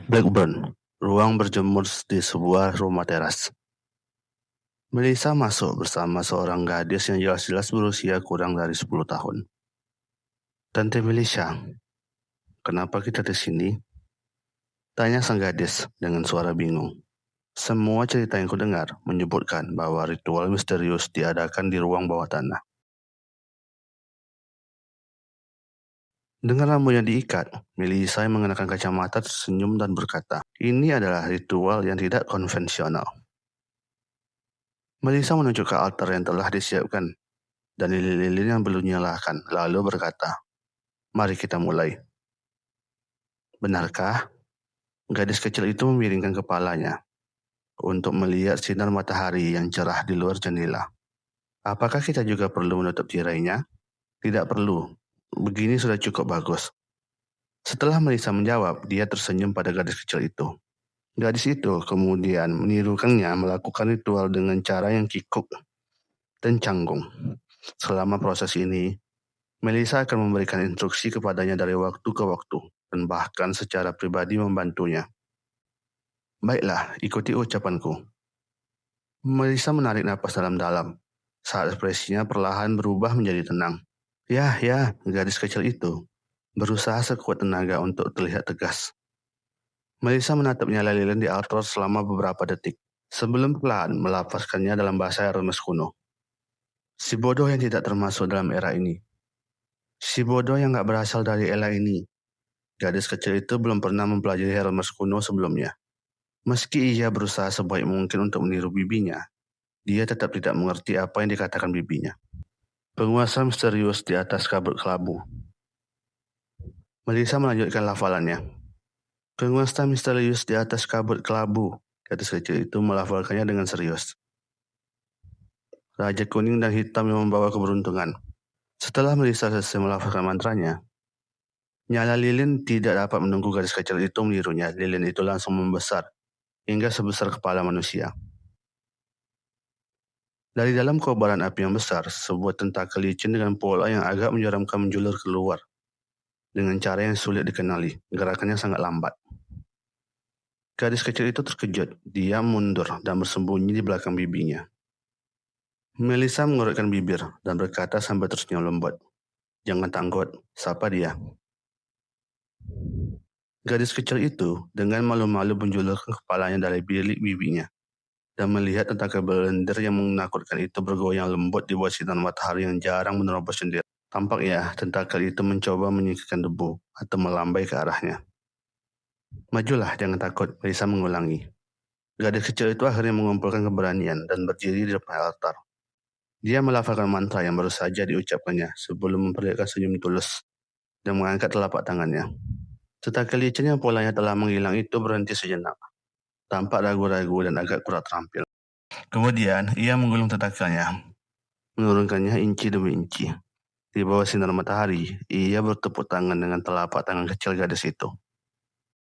Blackburn, ruang berjemur di sebuah rumah teras. Melissa masuk bersama seorang gadis yang jelas-jelas berusia kurang dari 10 tahun. Tante Melissa, kenapa kita di sini? Tanya sang gadis dengan suara bingung. Semua cerita yang kudengar menyebutkan bahwa ritual misterius diadakan di ruang bawah tanah. Dengan rambut yang diikat, Melissa yang mengenakan kacamata tersenyum dan berkata, "Ini adalah ritual yang tidak konvensional." Melissa menunjuk ke altar yang telah disiapkan dan lilin-lilin yang belum dinyalakan, lalu berkata, "Mari kita mulai." Benarkah? Gadis kecil itu memiringkan kepalanya untuk melihat sinar matahari yang cerah di luar jendela. Apakah kita juga perlu menutup tirainya? Tidak perlu. Begini sudah cukup bagus. Setelah Melissa menjawab, dia tersenyum pada gadis kecil itu. Gadis itu kemudian menirukannya melakukan ritual dengan cara yang kikuk dan canggung. Selama proses ini, Melissa akan memberikan instruksi kepadanya dari waktu ke waktu dan bahkan secara pribadi membantunya. Baiklah, ikuti ucapanku. Melissa menarik napas dalam-dalam saat ekspresinya perlahan berubah menjadi tenang. Ya, gadis kecil itu berusaha sekuat tenaga untuk terlihat tegas. Melissa menatap nyala lilin di altar selama beberapa detik, sebelum perlahan melafazkannya dalam bahasa Hermes kuno. Si bodoh yang tidak termasuk dalam era ini. Si bodoh yang gak berasal dari era ini. Gadis kecil itu belum pernah mempelajari Hermes kuno sebelumnya. Meski ia berusaha sebaik mungkin untuk meniru bibinya, dia tetap tidak mengerti apa yang dikatakan bibinya. Penguasa misterius di atas kabut kelabu. Melissa melanjutkan lafalannya. Penguasa misterius di atas kabut kelabu. Gadis kecil itu melafalkannya dengan serius. Raja kuning dan hitam yang membawa keberuntungan. Setelah Melissa selesai melafalkan mantranya, nyala lilin tidak dapat menunggu gadis kecil itu menirunya. Lilin itu langsung membesar hingga sebesar kepala manusia. Dari dalam kobaran api yang besar, sebuah tentakel licin dengan pola yang agak menyeramkan menjulur keluar. Dengan cara yang sulit dikenali, gerakannya sangat lambat. Gadis kecil itu terkejut, dia mundur dan bersembunyi di belakang bibinya. Melissa mengurutkan bibir dan berkata sambil tersenyum lembut. Jangan takut, sapa dia. Gadis kecil itu dengan malu-malu menjulurkan kepalanya dari bilik bibinya dan melihat tentakel berlendir yang menakutkan itu bergoyang lembut di bawah sinar matahari yang jarang menerobos jendela. Tampaknya tentakel itu mencoba menyingkirkan debu atau melambai ke arahnya. Majulah, jangan takut, Melissa mengulangi. Gadis kecil itu akhirnya mengumpulkan keberanian dan berdiri di depan altar. Dia melafalkan mantra yang baru saja diucapkannya sebelum memperlihatkan senyum tulus dan mengangkat telapak tangannya. Tentakel licin yang polanya telah menghilang itu berhenti sejenak. Tampak ragu-ragu dan agak kurang terampil. Kemudian, ia menggulung tentakelnya, menurunkannya inci demi inci. Di bawah sinar matahari, ia bertepuk tangan dengan telapak tangan kecil gadis itu.